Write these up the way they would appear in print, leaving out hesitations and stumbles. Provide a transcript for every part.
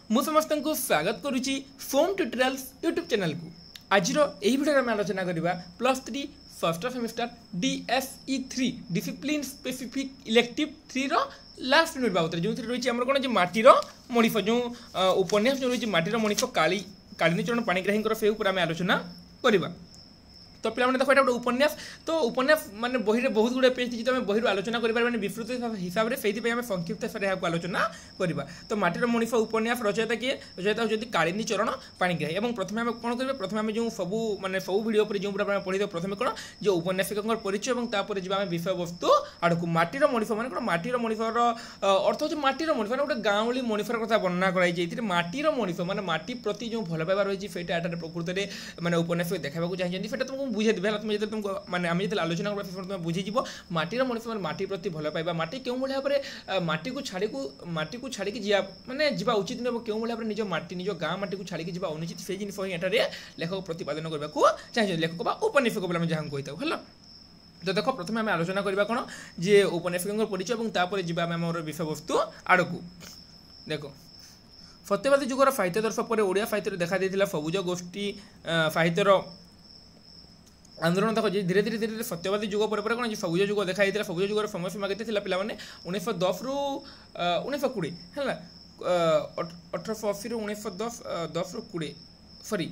मु समस्त को स्वागत करुच्ची फोम ट्यूटोरियल्स यूट्यूब चैनल को। आज यही वीडियो आम आलोचना करवा +3 first semester DSE3 discipline specific elective 3 last unit बाबद जो रही आम कौन माटीर मणिफ जो उपन्यास जो रही माटीर मणिफ कालिनीचरण पाणिग्राही से आम आलोचना करवा। तो पे देखो ये गोटे उपन्यास तो उपन्यास माने बही में बहुत गुड़े पेज तो बही आलोचना करें विस्तृत हिसाब से आम संक्षिप्त यहाँ आलोचना करवा। तो माटीर मणिफ उपन्यास रचयिता किए रचयिता होती कालिनीचरण पाणिग्राही। और प्रथम आम कौन करेंगे प्रथम आम जो सबू माने सब भिडियो पर जो पढ़ी प्रथम कौन जो उपन्यासिक परिचय और तापर जी विषय वस्तु आड़क माटीर मणिफ मैंने कौन माटीर मणिफर अर्थ हो माटीर मणिफ गोटे गाँवली मणिफर कथा वर्णना कराई माटीर मणिफ माने माटी प्रति जो भल पाइबा रही है प्रकृत में माने उपन्यास देखा चाहिए तुमको बुझे देवे तुम जो तुमको माने आम जो आलोचना कर तुम बुझीज माटीर मणिफ मैंने माटी प्रति भल पाइबा माटी क्यों भाव में माटी को छाड़ी जा माने जीवा उचित नुह क्यों भाव में निज माटी निज गाँ माटी को छाड़ी जा अनुचित से जिन ही लेखक प्रतिपादन करने को चाहिए लेखक उपन्यासक बोले जहाँ कही था। तो देख प्रथम आम आलोचना करवा कौन जे उपन्यासिक परिचय और तापर जी आम विषय वस्तु आड़क देख सत्यवादी जुगर साहित्य दर्श पर ओडिया साहित्य देखा देता सबुज गोष्ठी साहित्यर आंदोलन तक धीरे धीरे धीरे सत्यवादी जुग पर कौन सबुज जुग देखा सबुज जुगर समय सीमा के पे 1910 रु 1920 है 1880 रु 1910 10 रु 20 सॉरी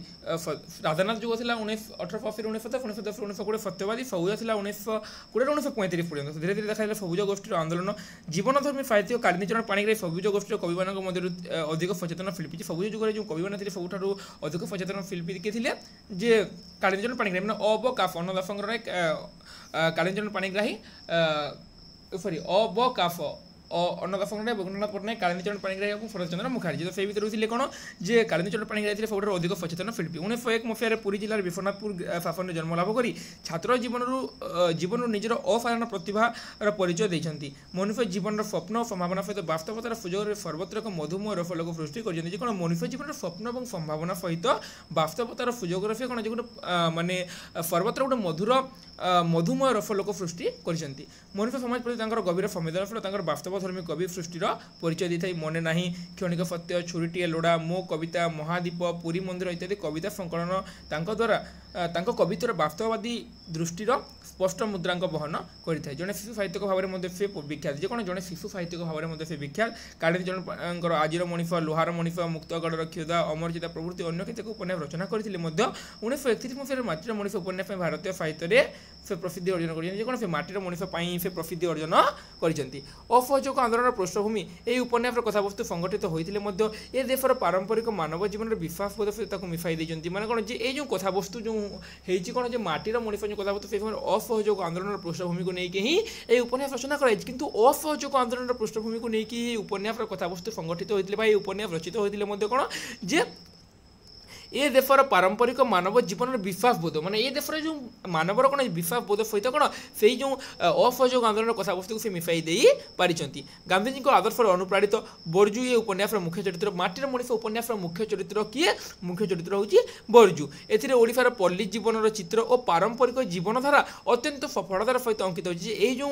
राधानाथ जुग था 1880 रु 1910 1910 रु 1920 सत्यवादी सबुज था 1920 रु 1935 पर्यटन धीरे धीरे देखा सबुज गोष्ठी आंदोलन जीवनधर्मी साहित्य कालिनीचरण पाणिग्राही सबुज गोष्ठी कवि मान मध्य अधिक सचेतन शिल्पी सबुज जुगर जो कवि मैंने सबुठ अधिक सचेतन शिल्पी किए थे जे कालिनीचरण पाणिग्राही मैंने अब काफ अन्नदासंगर कालिनीचरण पाणिग्राही सॉरी अब काफ अन्नदासंगर बगुनाथ पट्टनायक कालिनीचरण पाणिग्राही और शरतचंद्र मुखार्जी। तो से भितर कौन जे कालिनीचरण पाणिग्राही सब अधिक सचेतन शिल्पी 1901 मसीह पुरी जिलार विश्वनाथपुर शासन जन्म लाभ कर छात्र जीवन निजर असाधारण प्रतिभार परिचय देते मनुष्य जीवन स्वप्न और संभावना सहित वास्तवतार सुजोग सर्वत्र एक मधुमय रफलोक सृष्टि कर मनुष्य जीवन स्वप्न और संभावना सहित वास्तवतार सुजोग से कौन गोटे माने सर्वत्र गोटे मधुमय रफलोक सृष्टि कर मनुष्य समाज प्रति गभीर संवेदनशील वास्तवधर्मी कवि सृष्टिर परिचय देता मने ना क्षणिक सत्य छुरीटीए लोड़ा मो कविता महादीप पुरी मंदिर इत्यादि कविता संकलन द्वारा कवितार वास्तववादी दृष्टिर स्पष्ट मुद्रांक बहन करता है। जड़े शिशु साहित्यिक भाव में से विख्यात जे कौन जड़े शिशु साहित्यिक भाव में से विख्यात कालिनीचरण आजिर मणिफ लोहार मणिफ मुक्तगढ़ क्षुदा अमरचिता प्रभृति अन्य केतक उपन्यास रचना करते 1931 मसीह माटीर मणिफ उपन्यास भारतीय साहित्य से प्रसिद्धि अर्जन कर माटीर मणिफ से प्रसिद्धि अर्जन कर आंदोलन पृष्ठभूमि यही उपन्यास कथावस्तु संगठित होते ए देशर पारंपरिक मानव जीवन विश्वास बोध सहित मिसाई देती माने कौन जे जो कथावस्तु जो होती कौन जो माटीर मणिफ जो कथावस्तु से असहयोग आंदोलन पृष्ठभूमि को लेकिन ही ये उपन्यास रचना कराई किंतु असहयोग आंदोलन पृष्ठभूमि को लेकिन उपन्यास कथावस्तु संगठित होते उपन्यास रचित होते कौन जे ये देशर पारंपरिक मानव जीवन विश्वास बोध माने ये देशर जो मानवर कौन विश्वास बोध सहित कौन से जो असहयोग आंदोलन कथावस्तु को से मिसाई दे पारिछंती। गांधीजी आदर्श अनुप्राणित बरजू ये उपन्यास मुख्य चरित्र माटीर मणिफ उपन्यास मुख्य चरित्र किए मुख्य चरित्र होची बरजू एथिरे ओडिशार पल्ली जीवन चित्र और पारंपरिक जीवनधारा अत्यंत सफलतार सहित अंकित होची जो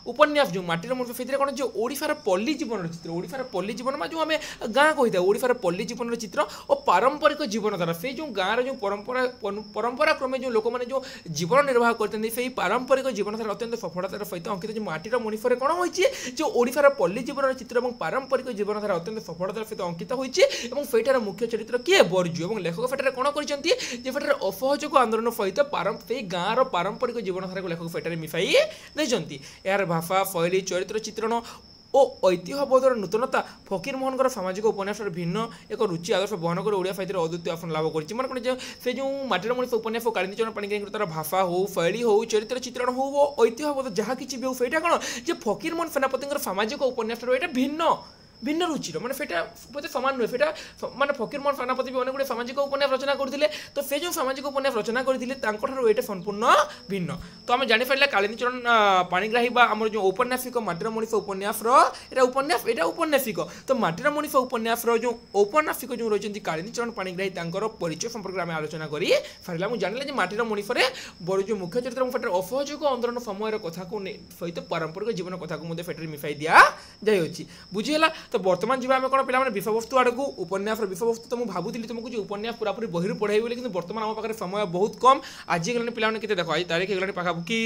उपन्यास जो माटीर मणिफ से कौन जो ओडिशार पल्ली जीवन चित्र ओडिशार पल्ली जीवन में जो आम गाँ कही ओडिशार पल्ली जीवन चित्र और पारंपरिक जीवनधारा से जो गाँव जो परंपरा क्रमे जो लोक मैंने जो जीवन निर्वाह करते से पारंपरिक जीवनधारा अत्यंत सफलतार सहित अंकित जो माटीर मणिफरे कौन होती जो ओडिशार पल्ली जीवन चित्र और पारंपरिक जीवनधारा अत्यंत सफलतार सहित अंकित होटार मुख्य चरित्र किए बरजू और लेखक फेटार कौन कर असहयोग आंदोलन सहित से गाँव पारंपरिक जीवनधारा को लेखक फेटार मिसाई देते यार भाषा शैली चरित्र चित्रण और ऐतिह्यबोधर नूतनता फकीर मोहन सामाजिक उपन्यास भिन्न एक रुचि आदर्श बहन कर ओडिया साहित्य अद्वितीय आसन लाभ कर माने कौन से जो माटीर मणिफ उपन्यास कालिनीचरण पाणिग्राही तार भाषा हो शैली हो चरित्र चित्रण हो ऐतिह्यबोध जहाँ किसी भी हो से कौन जो फकीर मोहन सेनापति सामाजिक उपन्यास भिन्न भिन्न रुचिर मैंने बोलते सामान नुहे माने फकीर मोहन सेनापति भी अनेक सामाजिक उपन्यास रचना करते तो से जो सामाजिक उपन्यास रचना करते ये संपूर्ण भिन्न। तो आम जापर कालिनीचरण पाणिग्राही आम जो औपन्यासिक माटीर मणिफ उपन्यास उपन्यास यहाँ उपन्यासिक तो माटीर मणिफ उपन्यास जो औपन्यासिक जो रही कालिनीचरण पाणिग्राही परिचय संपर्क में आलोचना कर सारा मुझे जानिला माटीर मणिफरे बड़ जो मुख्य चरित्र असहयोग आंदोलन समय कथा को सहित पारंपरिक जीवन कथा को फेटर मिसाई दि जाए बुझीगला। तो बर्तमान जी आम कौन पे विषयवस्तु आड़ को उपन्यास विषयवस्तु तो मुझे भावुली तुमको उपन्यास पूरापूरी बही पढ़ाई कि बर्तमान आम पाखे समय बहुत कम आज गलानी पे के देख आज तारीख गलानी पाखापाखि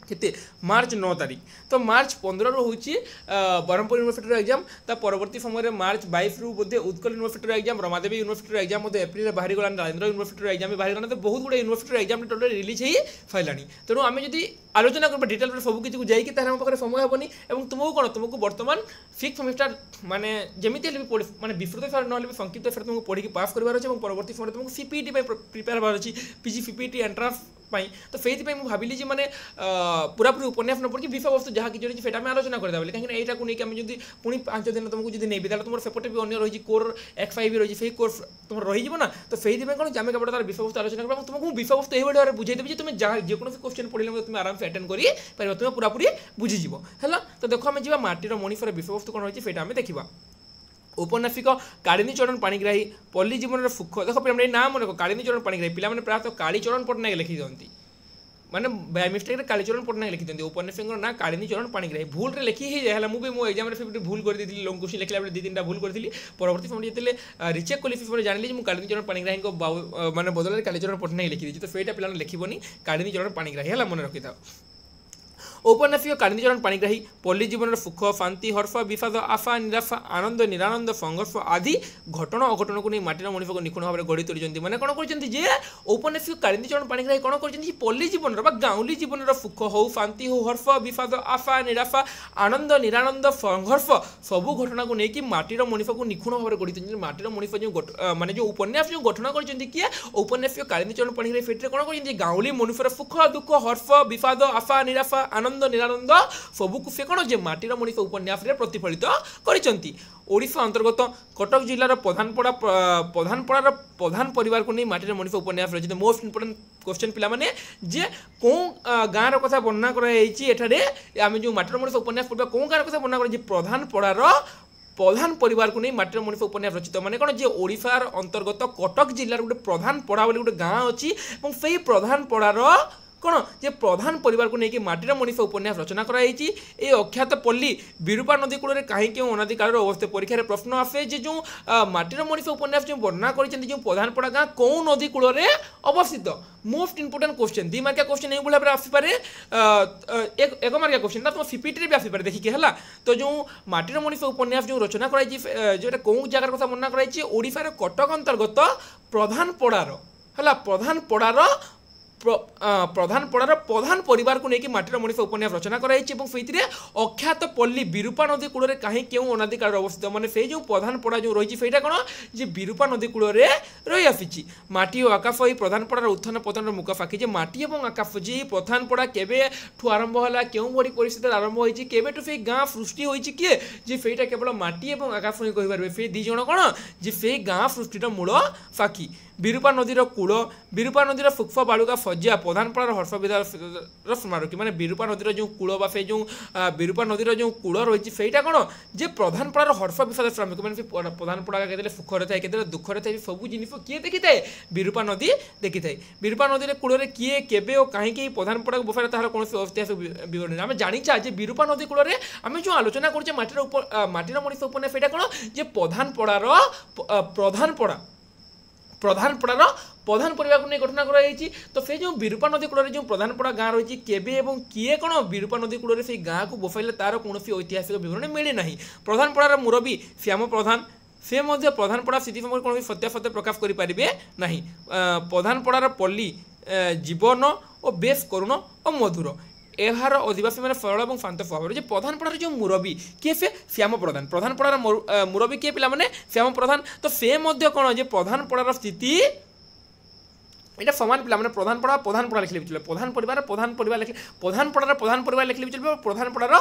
केते मार्च 9 तारीख तो मार्च 15 रु होची ब्रह्मपुर यूनिवर्सिटी एग्जाम ता परवर्ती समय मार्च 22 रु बोधे Utkal university exam Ramadevi university exam बोधे एप्रिल बाहरी गला राजेंद्र यूनिवर्सिटी एग्जाम बाहरी गला तो बहुत गुड़े यूनिवर्सिटी एग्जाम टोटल रिलीज हो फाइलानी तेणु आम जब आलोचना करबा डिटेल सब किसी जाइए तार पाखे समय हेनी और तुमको कौन तुमको बर्तमान 6th सेमिस्टर माने जमीती माने विस्तृत फेर ना संक्षिप्त फेर तुमको पढ़ी पास कर परवर्ती समय तुमको सीपीटी प्रिपेयर होबार अच्छी पीजी सीपीटी एंट्रांस तो से भाविली मैंने पूरापूरी उपन्यास न पड़ी विषय वस्तु जहाँ किसी रही आम आलोचना करदे कहीं यहाँ को लेकिन जब पुणी 5 दिन तुमको जो नहीं तुम सेपटे भी अन्य रही कोर X5 भी रही से कोर्स तुम रही ना तो से कौन आम केवल तार विषय वस्तु आलोचना कर तुमको विषय वस्तु यही भाव में बुझेदेवी तुम जहाँ जेकोसी क्वेश्चन पढ़े तुम आराम से अटेंड कर तुम पूरापूरी बुझीज है तो देख आम जा माटीर मणिफर विषय वस्तु कौन रही है देखा औपन्यासिक कालिनीचरण पाणिग्राही पल्ली जीवन सुख देख पे नाम मन कालिनीचरण पाणिग्राही पिला प्रायतः कालीचरण पट्टनायक लिखि दिखती माने बाय मिस्टेक कालीचरण पट्टनायक लिखि दिखती उपन्यासिक ना कालिनीचरण पाणिग्राही भूल रे लिखि ही जाए मुझे मो एग्जाम रे भूल कर दी लंग क्वेश्चन लिखला बेले 2-3टा भूल करथि परवर्ती समय जेते रिचेक कली फिर जानिली मु कालिनीचरण पाणिग्राही को माने बदल कालीचरण पट्टनायक लिखि दी तो सेटा पिला लिखिबनी कालिनीचरण पाणिग्राही हला मन रखि था औपन्यासिक कालिनीचरण पाणिग्राही पल्ली जीवन सुख शांति हर्ष विषाद आशा निराशा आनंद निरानंद संघर्ष आदि घटना अघटन को नहीं माटीर मणिफ को निखुण भाव में गढ़ी तोड़ी मैंने कौन कर औपन्यासिक कालिनीचरण पाणिग्राही कौन कर पल्ली जीवन गाँवली जीवन सुख हो शांति हो हर्ष विषाद आशा निराशा आनंद निरानंद संघर्ष सबू घटना को लेकिन माटीर मणिफ को निखुण भाव में गढ़ी माटीर मणिफ जो माने जो उपन्यास जो गठन कर किए औपन्यासिक कालिनीचरण पाणिग्राही फेट्रे कौन कर गाँवली मनुष्यर सुख दुख हर्ष विषाद आशा निराशा आनंद निरानंद सबुक से कौन जे माटीर मणिष उपन्यास प्रतिफलित करछंती ओडिशा अंतर्गत कटक जिलार प्रधानपड़ा प्रधान परिवार को नहीं माटीर मणिष उपन्यास रही मोस्ट इंपोर्टेंट क्वेश्चन पिला माने जे कौ गाँव कथा वर्णना कराई आम जो माटीर मणिष उपन्यास पढ़ा कौ गाँव कथा वर्णना कर प्रधानपड़ार प्रधान परिवार को नहीं माटीर मणिष उपन्यास रचित माने कौन जे ओडिशार अंतर्गत कटक जिलार गोटे प्रधानपड़ा बोली गोटे गाँ अच्छी से प्रधानपड़ार कौन जे प्रधान परिवार को लेकिन माटीर मणिष उपन्यास रचना कराई अख्यात पल्ली विरूपा नदी कूल कहीं क्यों अनादि काल अवस्था परीक्षा प्रश्न आसे जो माटीर मणिष उपन्यास जो वर्णना कर प्रधानपड़ा गाँ कौ नदी कूल अवस्थित मोस्ट इंपोर्टेंट क्वेश्चन 2 मार्किया क्वेश्चन यही भाव में आसपे 1 मार्किया क्वेश्चन ना तुम सीपीटी भी आसपे देखिए है तो जो माटीर मणिष उपन्यास जो रचना कराई जो कौ जगार कथा वर्णना कराई ओडिशार कटक अंतर्गत प्रधानपड़ार है प्रधानपड़ार प्रधानपड़ार प्रधान परिवार को लेकिन माटीर मणिष उपन्यास रचना कराई से अख्यात पल्ली विरूपा नदी कूल कहीं क्यों अनादि काल अवस्थित माने से जो प्रधानपड़ा जो रही है कौन जे विरूपा नदी कूल रही आसी माटी और आकाश ही प्रधानपड़ार उत्थान पतन मुख साक्षी माटी और आकाश जी प्रधानपड़ा केवेठू आरंभ है क्यों बड़ी परिस्थिति आरंभ होती केवेठू से गाँ सृष्टि होती किए जे से केवल माटी और आकाश ही कहीपर से दी जन कौन जे से गाँ सृष्टिर मूल साक्षी विरूपा नदीर कूल विरूपा नदीर सूक्ष्म बालुका सज्जा प्रधानपड़ार हर्ष विद्यार स्मारकी माने विरूपा नदीर जो कूल बा से जो विरूपा नदीर जो कूल रही है कौन जे प्रधानपड़ार हर्ष विषाद स्मारकी मैंने प्रधानपड़ा के सुख रही है के दुख रही है सब जिन किए देखी थाए विरूपा नदी देखी थाए विरूपा नदी कूल किए केबे और कहीं प्रधानपड़ा बफार तार कौन ऐतिहासिक विवरण आम जाचा जे विरूपा नदी कूल आम जो आलोचना कर माटीर मणिष उपन्यास कौन जे प्रधानपड़ार प्रधानपड़ार प्रधान परिवार को नहीं गठन कराई तो से जो विरूपा नदी कूल जो प्रधानपड़ा गाँ रही केबे एवं किए कौन विरूपा नदी कूल से गाँ को बसाइले तार कौन ऐतिहासिक विवरण मिले ना प्रधानपड़ार मुरबी श्याम प्रधान से प्रधानपड़ा स्थिति कौन सत्यासत्य प्रकाश करें ना प्रधानपड़ार पल्ली जीवन और बेस करुण और मधुर एहार आदिवासी मैंने सरल और शांत स्वभाव जो प्रधानपड़ार जो मुरबी किए से श्याम प्रधान प्रधानपड़ार मुरबी किए पिला माने श्याम प्रधान तो से कौन जो प्रधानपड़ार स्थिति এটা সমান পিলা মানে প্রধানপড়া লিখলে চলবে প্রধান পরিবার লিখলে প্রধান পরিবার লিখলে চলবে প্রধানপড়ার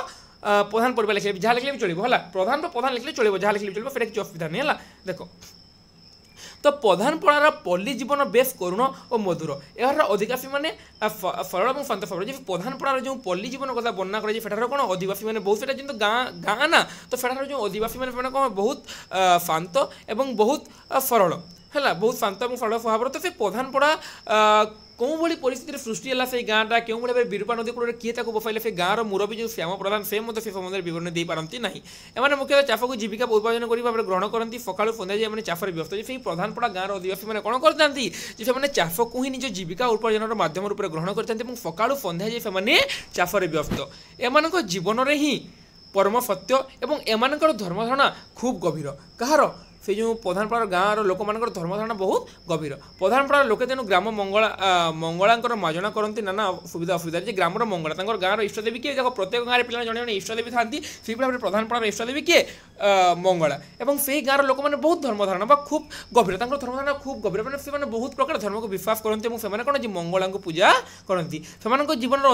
প্রধান পরিবার লিখলে যা লিখলে চলবে হল প্রধান লিখলে চলবে যা লিখলে চলবে সেটা কিছু অসুবিধা নেই হল দেখো तो प्रधानपड़ार पल्ली जीवन बेस करुण और मधुर यार अधिवासी मैंने सरल और शांत स्वभाव जो प्रधानपड़ार जो पल्ली जीवन कथा वर्णना कर कौन आदिवासी मैंने बहुत जो गाँ ना तो सेठार जो आदिवासी मैंने कौन बहुत शांत एवं बहुत सरल है बहुत शांत और सरल स्वभाव। तो से प्रधानपड़ा कौन भाई परिस्थिति सृष्टि है से गाँटा क्यों भाई विरूपा नदी कूल किए बसाइले से गाँव मुरबी जो श्याम प्रधान से समय विवरण दे पारती ना एम मुख्यतः चाष को जीविका उपार्जन करने ग्रहण करती सका सन्ध्या जाए चाषर व्यस्त से प्रधानपड़ा गाँव आदिवासी मैंने कौन करते से चाष को ही निज जीविका उपार्जन माध्यम रूप ग्रहण करते सका सन्ध्या जाए से चाषर व्यस्त एम जीवन में ही परम सत्य एवं एम धर्मधारणा खूब गभीर कहार से जो प्रधानपड़ा गाँव लोक मान धर्मधारणा बहुत गभीर। प्रधानपड़ा लोके तेणु ग्राम मंगला मार्जना करती नाना सुविधा असुविधा ग्राम मंगला गाँव इष्टदेवी किए देखो प्रत्येक गाँव में पिला जड़े जड़े इष्टदेवी था से भाव में प्रधानपड़ा इष्टदेवी किए मंगला और से गाँव लोक मैंने बहुत धर्मधारणा खूब गभीर धर्मधारणा खूब गभीर मैंने से बहुत प्रकार धर्म को विश्वास करते और कौन जी मंगला को पूजा करती से जीवन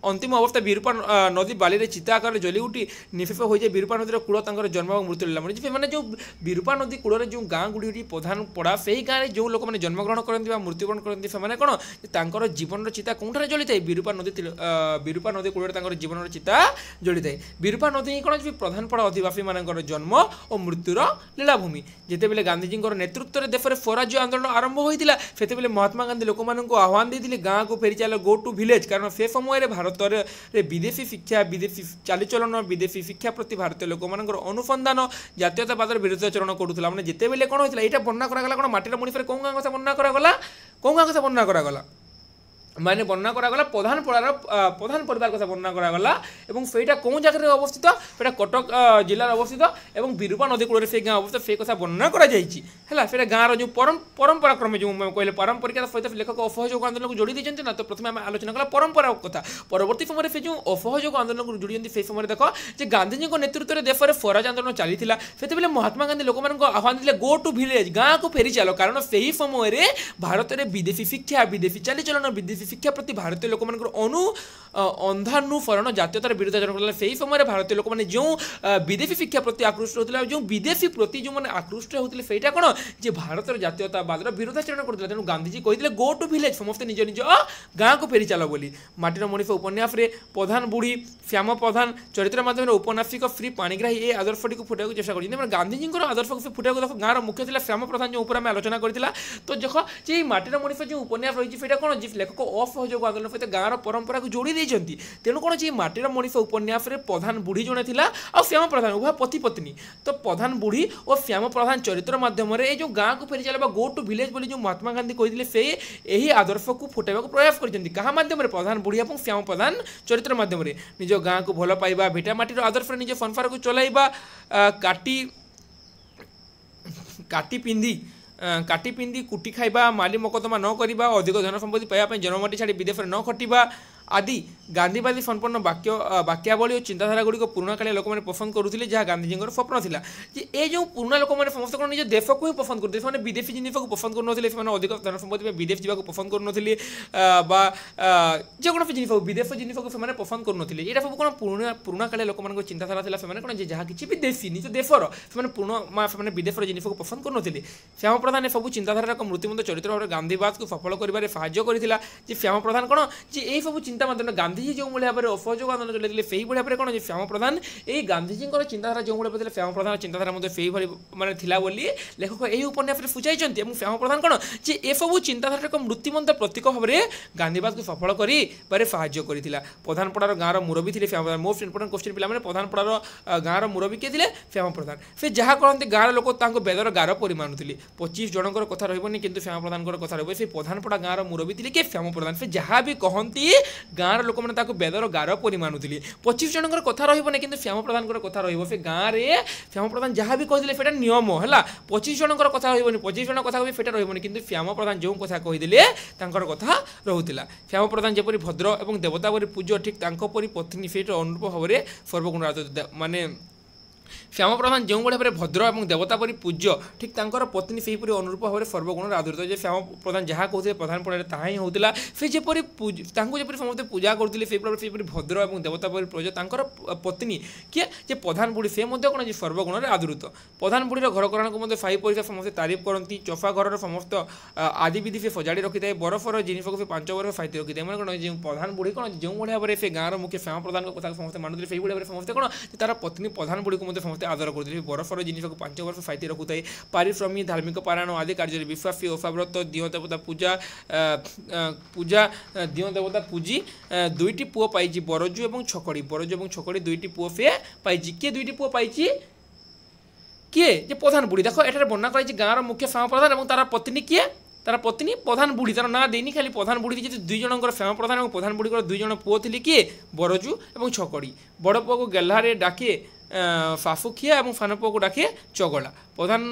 अंतिम अवस्था विरूपा नदी बाली चिता आकार जली उठी निफेफ हो जाए विरूपा नदी कूल जन्म और मृत्यु लीला जो विरूपा नदी कूल जो गाँ गुड़ी प्रधानपड़ा से गाँव में जो लोक मैंने जन्मग्रहण करती मृत्युवरण करती से कौन जीवन चिता कौन जली थाए विरूपा नदी कूल जीवन चिता जली थाए विरूपा नदी ही कौन प्रधानपड़ा आदिवासी मान जन्म और मृत्युर लीलाभूमि जितेबाला गांधीजी नेतृत्व में देश में स्वराज्य आंदोलन आरंभ होता से महात्मा गांधी लोक मानक आह्वान देते गाँव को फेरी चल गो टू विलेज कारण से समय भारत में विदेशी शिक्षा विदेशी चालीचलन विदेशी शिक्षा प्रति भारतीय लोक मान अनुसंधान जातीयतावाद विरुद्धाचरण करूला मैंने जितेबाला कौन होता है बर्णना करागला कौन माटीर मणिपुर कौन गाँव कथा बर्णना करागला कौन गाँव कथा बर्णना करागला माने बर्णना करागला प्रधानपड़ार प्रधान परिवार कथा बर्णना करागला और सेटा कौन जगह अवस्थित से कटक जिलार अवस्थित और विरूपा नदी कूल से गाँव अवस्थित से कथा बर्णना करा गाँव जो परंपरा क्रमे जो कहले पारंपरिक सहित लेखक असहयोग आंदोलन को जोड़ी देते ना तो प्रथम आम आलोचना कला परंपरा कथा परवर्ती समय से जो असहयोग आंदोलन को जोड़ी से समय देख जे गांधीजी नेतृत्व में देश में स्वराज आंदोलन चली से महात्मा गांधी लोक मान आह्वान देते गो टू विलेज गाँव को फेरी चलो कारण से ही समय भारत में विदेशी शिक्षा विदेशी चालीचलन विदेशी शिक्षा प्रति भारतीय लोक अनु अंधानुसरण जातीयतार विरुद्धाचरण कर से समय भारतीय लोक मैंने जो विदेशी शिक्षा प्रति आकृष्ट होता जो विदेशी प्रति जो मैंने आकृष्ट होते से कौन जे भारत जातीयतावाद विरुद्धाचरण करते तेणु गांधीजी कहते गो टू विलेज समस्त निज निज गाँव को फेरी चलो बोली माटीर मणिपुर उपन्यास प्रधान बुढ़ी श्याम प्रधान चरित्र माध्यम उपन्यासिक श्री पाणिग्राही ये आदर्शटी को फुटा चेषा कर गांधीजी आदर्श को फुटा गाँव मुख्य था श्याम प्रधान जो ऊपर आलोचना करता तो देख जे माटीर मणिपुर जो उपन्यास रही है कौन जी लेखक असहयोग आंदोलन सहित गाँव परंपरा को जोड़ी देते तेणु कौन जी माटीर मणिष उपन्यास प्रधान बुढ़ी जड़े थी और श्याम प्रधान उभय पति पत्नी तो प्रधान बुढ़ी और श्याम प्रधान चरित्र माध्यम जो गाँव को फेरी चलवा गो टू विलेज बोली जो महात्मा गांधी कहते से यही आदर्श को फुटाइबा प्रयास करते क्या माध्यम प्रधान बुढ़ी और श्याम प्रधान चरित्र माध्यम निज गाँव को भल पाइबा भिटामाटीर आदर्श निज संसार को चलाइबा काटी पिंधि कुटी खाइबा माली मकदमा न करवा अधिक धन संपत्ति पाइबा जन्ममाटी छाड़ी विदेश में न खटिबा आदि गांधीवादी संपन्न वाक्यावली और चिंताधारा गुड़िक पुराणा कालिया लोक मैंने पसंद करुले जहाँ गांधीजी स्वप्न था ये जो पुराणा लोक मैंने समस्त कौन निज देश को ही पसंद करते हैं विदेशी जिनिस को पसंद करुन अधिक धन संपत्ति विदेश जावाक पसंद करुन जेकोसी जिनिस विदेश जिनिस को से पसंद करुन यहाँ सब कौन पुराणा कालिया लोक मान चिंताधारा था से कौन जहाँ किसी विदेशी निज देशर से पुराणा से विदेश जिनिस को पसंद करुन श्याम प्रधान सब चिंताधारा एक मूर्तिमंत चरित्र भाव में गांधीवाद को सफल कर साहय श्याम प्रधान कौन जी ये सब चिंता माध्यम गांधीजी जो भाई भाव में असहयोग आंदोलन चलते से भाई भाव में कौन श्याम प्रधान ये गांधीजी चिंताधारा जो भाई पे श्याम प्रधान चिंताधारा से भाई मानने थिला बोली लेखक यही उपन्यास सूचाई श्याम प्रधान कौन जी ये सब चिंताधारा एक मूर्तिमंत प्रतीक भाव में गांधीवाद को सफल कर साहय कर प्रधानपड़ार गाँव मुरबी थे श्याम प्रधान मोस्ट इंपोर्टेंट क्वेश्चन पे प्रधानपड़ार गाँव मुरबी किए थे श्याम प्रधान से जहाँ कहते गाँव लोक बेदर गार परी मानुले 25 जनकर कथा रही कि श्याम प्रधान कथा रही से प्रधानपड़ा गाँव मुरबी थे कि श्याम प्रधान से जहाँ भी कहती गाँव लोक मैंने बेदर गार परी मानुले 25 जनकर कथा रही कि श्याम प्रधान कथा रही गाँव में श्याम प्रधान जहाँ भी कहते हैं नियम है 25 जनकर कथा रही 25 जन कथा कहे रही कि श्याम प्रधान जो कथा कहीदे कथा रोला श्याम प्रधान जपरी भद्र और देवता परी पूज्य ठीक परी पत्नी से अनुरूप भाव में सर्वगुण माने श्याम प्रधान जो भाव में भद्र और देवता परी पूज्य ठीक पत्नी से अनुरूप भाव में सर्वगुण आदृत श्याम प्रधान जहाँ कहते प्रधानपड़ा ता ही होता से जपरी जपरी समस्त पूजा करते से भद्र और देवता परी पूज्य पत्नी किए प्रधान बुढ़ी से कौन सर्वगुण आदृत प्रधान बुढ़ीर घरकरण को साई पड़ोसा समस्त तारीफ करती चफा घर समस्त आदि विधि से सजाड़ी रखी है बरफर जिनिस को 5 वर्ष साइती रखी है मैंने कौन जो प्रधान बुढ़ी कौन जो भाव में से गाँव मुख्य श्याम प्रधान कथा समस्त मानुले से भाव में समस्त कौन तार पत्नी प्रधान बुढ़ी को समस्त समस्ते आदर करते बरफर जिनिस को 5 वर्ष साइती रखुए पारिश्रमी धार्मिक पारायण आदि कार्य विश्वासी ओफाव्रत दिव देवता पूजा पूजा दिव देवता पूजी दुईटी पुओ पाई बरजू और छकड़ी बरजू और छकड़ी दुईटी पुओ से पाई किए दुईटी पुओ पाई किए जे प्रधान बुढ़ी देख एठार वर्णना कर गाँव मुख्य श्याम प्रधान और तार पत्नी किए तार पत्नी प्रधान बुढ़ी तार ना देनी खाली प्रधान बुढ़ी जी दुई जनकर श्याम प्रधान और प्रधान बुढ़ी दुई जन पुओ थे किए बरजू और छकड़ी बड़ पुओ को गेल्हारे डाके फाफुखिया और सान पुओ को डाके चगला प्रधान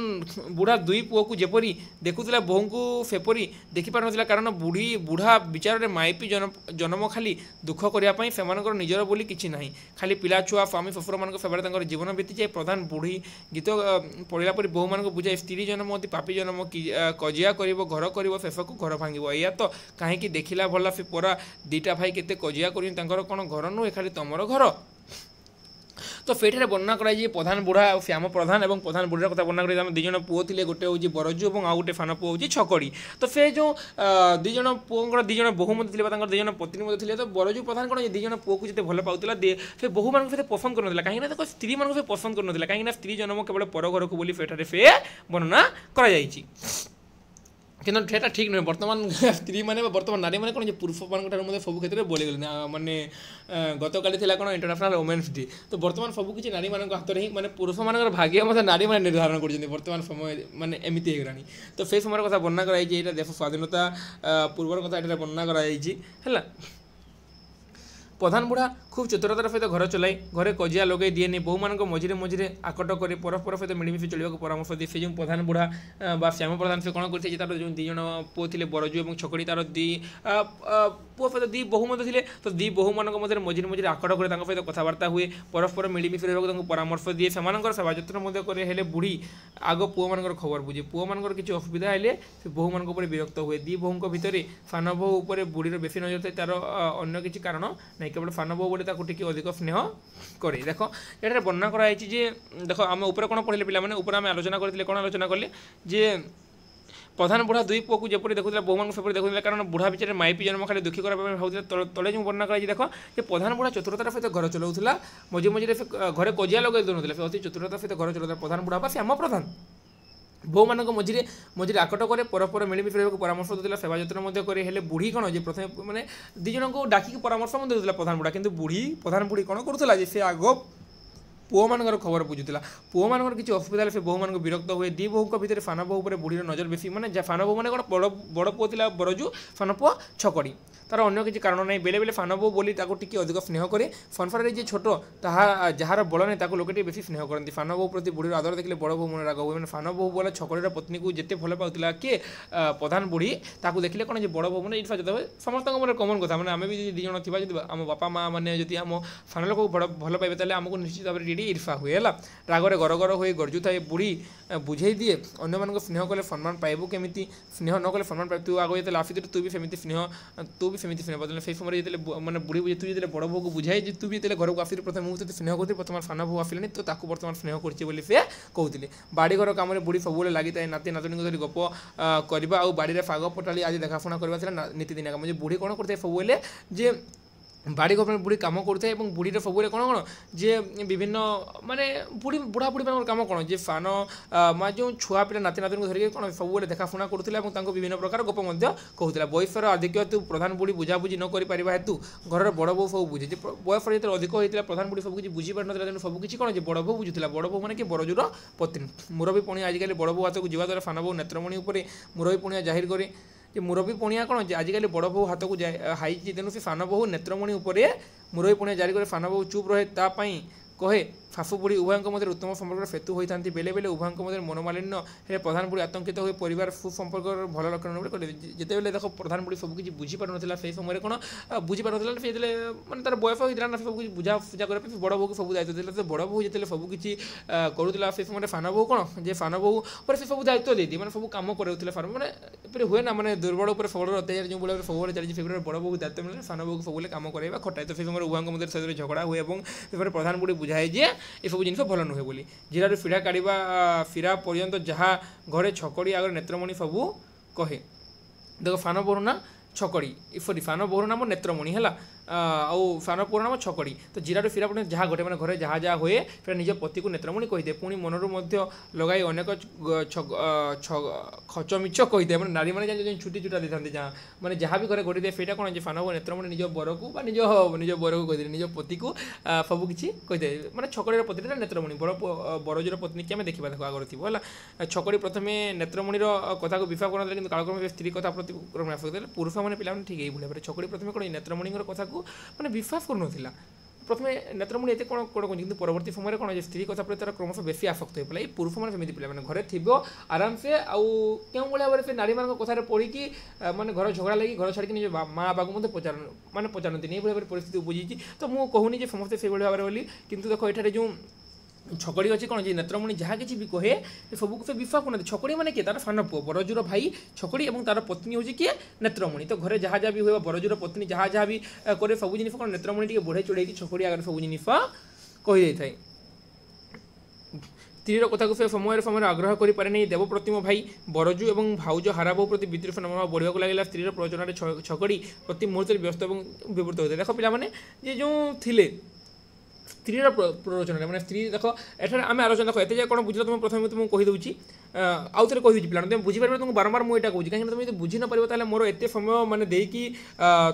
बुढ़ा दुई पुओ को जेपरी देखुला बोहू को फेपरी देखिपार ना कारण बुढ़ी बुढ़ा विचार में माइपी जन्म खाली दुख करने से निजर बोली किसी ना खाली पिला छुआ स्वामी शशुर मान सेवार जीवन बीती जाए प्रधान बुढ़ी गीत पढ़ला पर बोहू मान बुझाए स्त्री जन्म होती पापी जन्म कजिया कर घर कर शेष को घर भांग या तो कहीं देखला भला से परा दीटा भाई केते कजिया कर कौन घर नुहे खाली तुमर घर तो फेठे वर्णना कराई प्रधान बुढ़ा और श्याम प्रधान और प्रधान बुढ़ार कथा वर्णना कर दुई जन पुओ थे गोटे हूँ बरजू और आउ गोटे सान पुओ हूँ छकड़ी तो से जो दुई जन पुओं दुई जन बोहू मत थे दुई जन पत्नी थे तो बरजू प्रधान कौन दुई जन पुओ को जिते भल पाला से बोहू मान से पसंद कर कहीं देखो स्त्री मान से पसंद कर कहीं स्त्री जन्म केवल पर घर को बोली फेठे से वर्णना कर কিন্তু সেটা ঠিক নয় বর্তমান স্ত্রী মানে বর্তমান নারী মানে কোন যে পুরুষ মানকঠার মধ্যে সবু ক্ষেত্রে বলে গেলেন মানে গতকালি লা কোন ইন্টারন্যাশনাল ওমেন্স ডে তো বর্তমান সবু কিছু নারী মানক হাতরে হি মানে পুরুষ মানকর ভাগ্য মধ্যে নারী মানে নির্ধারণ করছেন বর্তমান সময় মানে এমিতি হয়ে তো সেই সময়ের কথা বর্ণনা করা যাই এটা দেশ স্বাধীনতা পূর্বর কথা এটা বর্ণনা করা যাই হল प्रधान बुढ़ा खूब चतुरतार सहित घर चलाई घरे कजिया लगे दिए बहु मान मझे मझे आकट कर परस्पर सहित मिलमिशि चलने को परामर्श दिए से जो प्रधान बुढ़ा बा श्याम प्रधान से कौन करते तार जो दुई जन पुओ थे बरजू और छकड़ी तार दी पुओ सहित दी बहु मत थे तो दी बहु मान मझे मझे मझे आकट कर सहित कथबार्ता हुए परस्पर मिलमिशि रहा परामर्श दिए से सेवा जत्न हेले बुढ़ी आग पुओ मान खबर बुझे पुओ मान किसी असुविधा हेले से बहु मान विरक्त हुए दी बहु भितर सान बहु पर बुढ़ीर बेसी नजर था तार अन्य किसी कारण नहीं केवल सान बहु बोले टी अधिक स्नेह करे देख ये वर्णना कराई देख आम ऊपर कौन पढ़े पे ऊपर आम आलोचना करते कौन आलोचना कले जे प्रधान बुढ़ा दुई पुओ को जपरी देखुला बहु मान सेपरी देखुला कारण बुढ़ा विचार माइपी जन्म खाली दुखी करते तले जो वर्णना कराई देख जे प्रधान बुढ़ा चतुरतार सहित घर चलाऊला मझे मझे घरे कजिया लगे दूसरा अति चतुरतार सहित घर चलाऊला प्रधान बुढ़ा श्याम प्रधान बहु मान मझे मझे आकट करे परस्पर मिलमिशि रहा परामर्श देता सेवा जत्न करे बुढ़ी कौन जो प्रथम मैंने दुई जन को डाकिक परामर्श देता प्रधान बुढ़ा किंतु बुढ़ी प्रधान बुढ़ी कौन करूला से आग पुओ मान खबर बुझुला पुओ मान किसी असुविधा से बहु मान विरक्त हुए दी बहु भितर सान बहु पर बुढ़ीर नजर बेसी मैंने सान बहु मैंने कौन बड़ पुओ था बरजू सान पुओ छकड़ी तार अन्य किसी कारण नहीं बेले बेले सान बहु बोली टी अधिक स्नेह करे संसार जी छोट जार बड़ नहीं लोक बेसी स्नेह करती सान बहु प्रति बुढ़ीर आदर देखिए बड़ बहु मन राग हुए मैंने सान बहु बोला छकड़ीर पत्नी को जिते भल पाला किए प्रधान बुढ़ी ताकू देखिले कौन जो बड़ बहु मैंने ईर्षा जता हुए समस्त मन कमन कथा मैंने आम भी दी जन थी आम बापा माँ मैंने जी आम सान लोक भल पाइबे आमको निश्चित भाव में ईर्षा हुए है रागरे गर हुए गर्जु थाए बुढ़ी बुझे दिए अन्य मान स्नेह कले सम्मान पाइबू केमी स्नेह न कले सम्मान पाइबू तू आगे जो आसी तू भी सेमती स्नेह तू भी सेमती स्नेह बदले से समय जो मैंने बुढ़ी बुझे तू जो बड़ बहु को बुझाई तू भी घर को आसी प्रथम मुझे स्नेह करती बर्तमान सान बहु आसिलानी तो ताकू बर्तमान स्नेह कर कहते बाड़ी घर कम बुढ़ी सब लगी था नाती नातुणी धरी गप करवा और बाड़ी में फाग पटाली आज देखाशुना करवा नीतिदिन काम बुढ़ी कौन करते सब जे बाड़ी घर बुढ़ी कम करुए और बुढ़ीर सब कौन कौन जे विभिन्न माने बुढ़ी बुढ़ा बुढ़ी मान कम कौन जे सान माँ जो छुआ पिला नाती नातुणी को धरिक कौन सब देखाशुना करुला विभिन्न प्रकार गप कहूला बयसर आधिक्य हेतु प्रधान बुढ़ी बुझाबुझी न कर हेतु घर बड़ बहु सब बुझे बयस जो अधिक होता प्रधान बुढ़ी सबकि बुझीपार ना सबकि कौन बड़ बहु बुझुला बड़ बहु मैंने कि बरजूर पत्नी मुरबी पणिया आजिकल बड़ बहु हाथ को जावा द्वारा सान बहु नेत्रमणि मुरबी पणिया जाहिर करे कि मुरबी पणिया कौन आजिकल बड़ बहु हाथ को हाई तेणु से सान बहु नेत्रमणि मुरबी पणिया जारी करे सान बहु चुप रहे तापाई कहे फाफु बुढ़ी उभयों मध्य उत्तम संपर्क सेतु होता बेले बेले उभयों मध्य मनोमालिन्य प्रधान बुढ़ी आतंकित हुए परिवार सुसंपर्क भल लक्षण जिते देख प्रधान बुढ़ी सबकि बुझीपार ना से समय कौन बुझीपार ना मैंने तार बयस होता ना सब बुझा पूजा करने बड़ बहु सब दायित्व देता बड़ बहु जो सबकि करूला से समय सान बहु कौन जे सान बहु पर से सब दायित्व देती मैंने सब कम करूला मैंने हुए ना मैंने दुर्बल पर सबल अत्याचार जो भाव सब चलती से बड़ बहु दायित्व मिले सान बहु सब कम कराइबा खटाई तो से समय उभयों मध्य से झगड़ा हुए और प्रधान बुढ़ी बुझाए जे ये सब जिन भल नुहे बोली जीरा फिरा काढ़ा फिरा पर्यंत जहाँ घरे छकड़ी आगे नेत्रमणि सबू कहे देख सान बहुर ना छकड़ी इफरी सान बहुर नाम नेत्रमणि है आउ फान पुओर नाम छकड़ी तो जीराटू फीरा पड़े जहाँ घटे मैंने घरे जहाँ जहाँ हुए फिर निज पति को नेत्रमणि कही पुणी मनरू लगाई अनेक खच मिछ कही मैंने नारी मैंने छुटी छुटा देता जहाँ मैंने जहाँ भी घरे घटी दिए फेटा कौन फान पुओ नेत्रमणि निज बर को निज निज बर को कही निज पति को सब किसी कही मैंने छकड़ी पत्नी नेत्रमणि बरजूर पत्नी की आम देखा देखो आगर थी है छकड़ी प्रथम नेत्रमणिर कथा को विफा करते कि कालक्रम स्त्री कथा प्रति पुरुष मैंने पे ठीक यही भाई छकड़ी प्रथम कौन नेत्रमणि कथा को मैंने विश्वास करूना प्रथम नेत्रमणि एत कौन कौन कहते परवर्ती समय कौन स्त्री कथा प्रति तार क्रमश बेसी आसक्त हो पाला ये पुरुष मैंने पे मैंने घरे थी आराम से आउ क्यों भाव से नारी मान कथार पढ़ी मैंने घर झगड़ा लगी घर छाड़ी निज माँ बाबा को पचार मैंने पचारती ये भाव परिस्थिति बुझी तो मुझे कहूनी समस्ते से भाव में कितु देख ये जो छकड़ी अच्छी कौन नेत्रमणि जहाँ किसी भी कहे सबको से विश्वास करना छकड़ी मैंने किए तार फान पुओ बरजूर भाई छकड़ी और तार पत्नी हूँ किए नेत्रमणि तो घरे जहाँ जहाँ भी हुए बरजूर पत्नी जहाँ जहाँ भी करे सब जिन कौन नेत्रमणि टे बढ़े चढ़े छकड़ी आगे सब जिन कही था स्त्रीर कथा को से समय समय आग्रह करें देवप्रतिम भाई बरजू और भाउज हाराबो प्रति विद्रोह मनोभाव बढ़ाक लगे स्त्रीर प्रचलन छकड़ी प्रति मुहूर्त व्यस्त और विवृत होता है देख पे जो थे स्त्रीर प्ररोचन मैंने स्त्री देख एठार आम आलोचना देख एत कौन बुझल तुम प्रथम तुमको कहीदे आउ थे कहीदे पिला तुम बुझीपार तुमको बारंबार मुझे कहे कहीं तुम बुझी न पार मोर एत समय मैंने देकी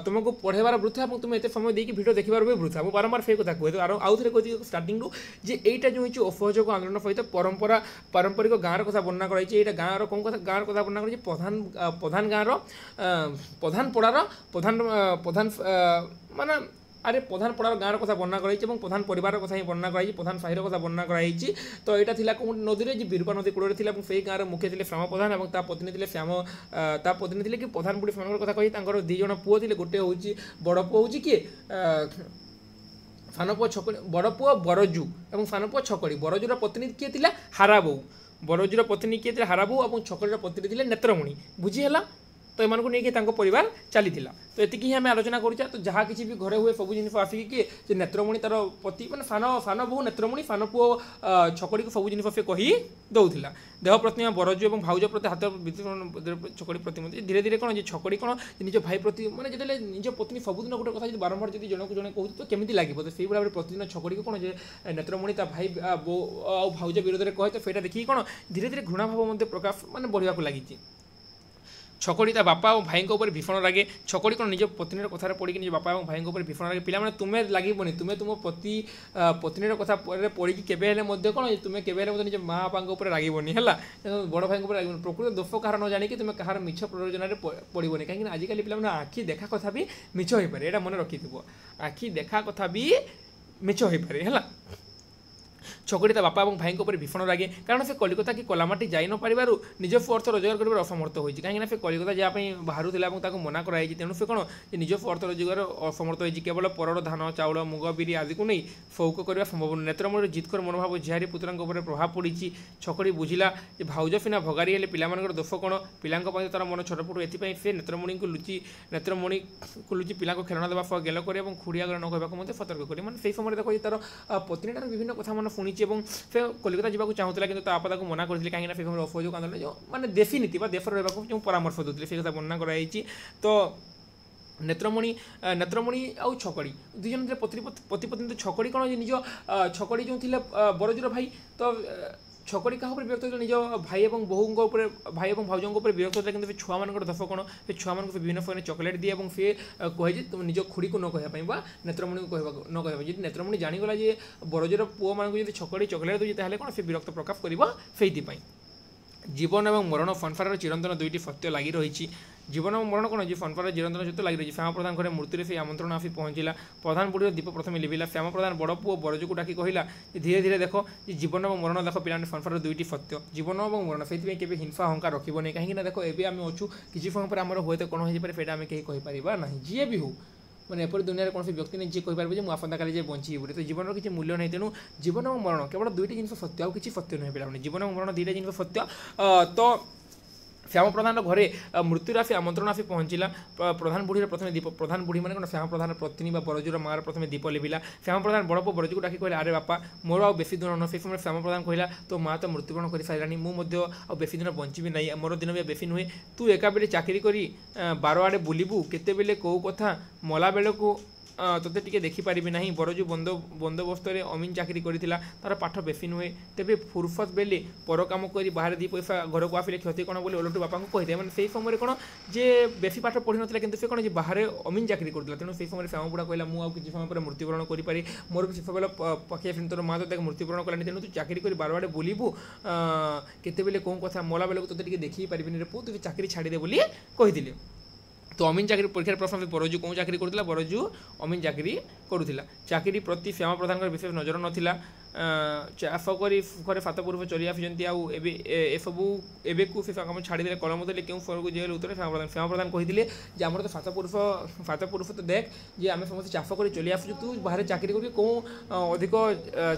तुमको पढ़ेबार वृथा और तुम एत समय देकी भिडियो देखिबार भी वृथा मुझे बारंबार से कथा कहे आउ थे कही स्टार्टिंग जे एटा जो हो असहयोग आंदोलन सहित परंपरा पारंपरिक गाँव कथा वर्णना कर गाँव कौन कथा गाँव कथा वर्णना कर प्रधान गाँव प्रधान पड़ार प्रधान माना अरे प्रधान पड़ार गाँव कथा वर्णना कर प्रधान परिवार कथा ही वर्णना कर प्रधान साहिर कथा वर्णना कर तो यहाँ था कौन नदी में बिरुपा नदी कूल से गाँव मुख्य थे श्याम प्रधान और पत्नी थे श्याम ता पत्नी थे कि प्रधान बुढ़ी सेमान कथा कही दीज पुओ थे गोटे हूँ बड़ पुओ हूँ किए सान पुओ छकड़ी बड़ पुओ बरजू और सान पुओ छकड़ी बरजूर पत्नी किए थी हाराबो बरजूर पत्नी किए थे हाराबो और छकड़ीर पत्नी थे नेत्रमणि बुझीगला तो एम नहीं परिवार चली तो ये ही आम आलोचना करूँ तो जहाँ किसी भी घरे हुए सब जिन आसिक किए नेत्रमणि तार पति मैंने सान बहु नेत्रमणि सान पुओ छकड़ी को सब जिन से कही दौला देह प्रतिमा बरजू और भाउज प्रति हाथ छकड़ी प्रति धीरे धीरे कौन छकड़ी कौन निज भाई प्रति मैंने जो निज पत्नी सबुदिन गोटे कथा बारंबार जब जन को जन कहूँ तो केमी लगे तो से भाव में प्रतिदिन छकड़ी को कौन नेत्रमणि भाई भाउज विरोध में कहे तो फेटा देखिए कौन धीरे धीरे घृणा भाव प्रकाश मैंने बढ़ाक लगी छकड़ी ता बापा और भाई ऊपर भीषण लगे छकड़ी कौन निज पत्नी कथार पढ़ी निज बापा और भाई ऊपर भीषण लगे पिला तुम्हें लगे तुम्हें तुम पति पत्नी कथा पढ़ी केवे कौन तुम्हें केवे निज माँ बापा लगे है बड़ भाई लगे प्रकृत दोष कहार न जाणी तुम्हें कहार मिछ प्रयोजन पड़ोनी कहीं आजिकल पिला आखि देखा कथा भी मिछ हो पाए मन रखी आखि देखा कथा भी मिछ हो पाए है छकड़ी ता बापा और भाई ऊपर भीषण लगे कारण से कलिकता कि कलामाटी जाई न पार निज अर्थ रोजगार कर असमर्थ होती कहीं से कलिकता जावाई बाहर था मना कराई तेणु से कौन निज अर्थ रोजगार असमर्थ होती केवल परर धान चाउल मुग बिरी आदि को नहीं फौक करने संभव नेत्रमणि जितकर मनोभाव झियारी पुत्रांक प्रभाव पड़ी छकड़ी बुझिला भाउज सिना भगारी हेले पिलामानकर दोष कौन पिलांक तार मन छटपट एथपाई से नेत्रमणि को लुचि पिला खेलना देवा सह गेल कर खुड़िया न कहवाक सतर्क कर मैंने से समय देखो तार पत्नीटार विभिन्न कथा मन शुणी से कलिकता जावाक चाहूला कि आपदा को मना करते कहीं असहयोग आंदोलन जो मैंने देशी नीति देश रहा जो परामर्श दूसरे से कथा वर्णना कराई तो नेत्रमणि आउ छकड़ी दुजन पति पत्नी छकड़ी कौन निज छकड़ी जो थे बरजूर भाई तो छकड़ी क्या विरक्त होता निज भाई और बहु भाई और भाउजों विरक्त होता कि छुआ मान दफ कौन से छुआ मान विभिन्न प्रकार चॉकलेट दिए और सी कहे तुम निज खुड़ी को न कहवाई नेत्रमणि को न कह जी नेत्रमणि जाणीगला जे बरजूर पुओ मान छकड़ी चॉकलेट दूसरी कौन से विरक्त प्रकाश कर जीवन और मरण फनफार चिरंतन दुईटी सत्य लगी रही जीवन और मरण कौन जी फनफार चिरंतन सत्य लगी रही श्याम प्रधान घरे मृत्यु से आमंत्रण आसी पहुँचला प्रधान बुढ़ी दीप प्रथम लिभिला श्याम प्रधान बड़ पुओ बरजू को डाकी कहला धीरे धीरे देख जीवन और मरण देख पे फनफार दुईटी सत्य जीवन और मरण से केवल हिंसा अहंकार रखनी कहीं देख एवं आम अच्छू किसी समय पर आम हूँ कौन होपे आम कहीं कहीपर ना जी भी हो मैंने एपरी दुनिया कौन व्यक्ति नहीं जी कहीपर मुझे आसंता काली जे बंची बोले तो जीवन किसी मूल्य नहीं तेणु जीवन और मरण केवल दुईटी जिन सत्य आउ किसी सत्य नुहे पे जीवन और मरण दुईटा जिन सत्य तो श्याम प्रधान घरे मृत्यु आसी आमंत्रण आसी पहुँचला प्रधान बुढ़ी प्रथम दीप प्रधान बुढ़ी मैंने कौन श्याम प्रधान पत्नी बरजूर मार प्रथम दीप लिभिला श्याम प्रधान बड़ पुओ बरजू को डाकी कहला अरे बापा मोर आ बेसी दिन न से समय श्याम प्रधान कहला तो माँ तो मृत्युवरण कर सारा मुझे आ बेसी दिन बंची ना मोर दिन भी बेसी नुहे तू एका बेले चाकरी करी 12 आड़े बुलबू केते बेले कौ कथा मला बेले को তোতে টিকে ଦେଖିପାରିବି ନାହିଁ। ବରଜୁ ବନ୍ଦୋବସ୍ତରେ ଅମିନ ଚାକିରି କରିଥିଲା, ତାର ପାଠ ବେଶୀ ନୁହେଁ। ତେବେ ଫୁରସତ ବେଲେ ପର କାମ କରି ବାହାରେ ଦୁଇ ପଇସା ଘରକୁ ଆସିଲେ କ୍ଷତି କ'ଣ ବୋଲି ଓଲଟୁ ବାପାଙ୍କୁ କହିଥାଏ। ମାନେ ସେଇ ସମୟରେ କ'ଣ ଯେ ବେଶୀ ପାଠ ପଢ଼ିନଥିଲା, କିନ୍ତୁ ସେ କ'ଣ ଯେ ବାହାରେ ଅମିନ ଚାକିରି କରୁଥିଲା। ତେଣୁ ସେଇ ସମୟରେ ଶ୍ୟାମବୁଡ଼ା କହିଲା ମୁଁ ଆଉ କିଛି ସମୟ ପରେ ମୃତ୍ୟୁବରଣ କରିପାରି, ମୋର ବି ସେତେବେଳେ ପାଖେ ତୋର ମା ତ ତାକୁ ମୃତ୍ୟୁବରଣ କଲାନି, ତେଣୁ ତୁ ଚାକିରି କରି ବାରଆଡ଼େ ବୁଲିବୁ, କେତେବେଳେ କେଉଁ କଥା ମଲା ବେଳକୁ ତୋତେ ଟିକେ ଦେଖି ପାରିବିନି ରେ ପୁଅ, ତୁ ଚାକିରି ଛାଡ଼ିଦେ ବୋଲି କହିଥିଲେ। ତ ଅମିନ ଚାକିରି ପରୀକ୍ଷାର ପ୍ରଶ୍ନ, ବରଜୁ କେଉଁ ଚାକିରି କରୁଥିଲା? ବରଜୁ ଅମିନ ଚାକିରି କରୁଥିଲା। ଚାକିରି ପ୍ରତି ଶ୍ୟାମ ପ୍ରଧାନଙ୍କର ବିଶେଷ ନଜର ନଥିଲା। ଚାଷ କରି ଘରେ ସାତ ପୁରୁଷ ଚଲି ଆସିଛନ୍ତି, ଆଉ ଏସବୁ ଏବେକୁ ସେ କାମ ଛାଡ଼ିଦେଲେ। କଲମ ଦେଲେ କେଉଁ ସ୍ୱରକୁ ଯିବେ? ଉତ୍ତର ଶ୍ୟାମ ପ୍ରଧାନ କହିଥିଲେ ଯେ ଆମର ତ ସାତ ପୁରୁଷ ତ ଦେଖ ଯେ ଆମେ ସମସ୍ତେ ଚାଷ କରି ଚଲି ଆସୁଛୁ, ତୁ ବାହାରେ ଚାକିରି କରିକି କେଉଁ ଅଧିକ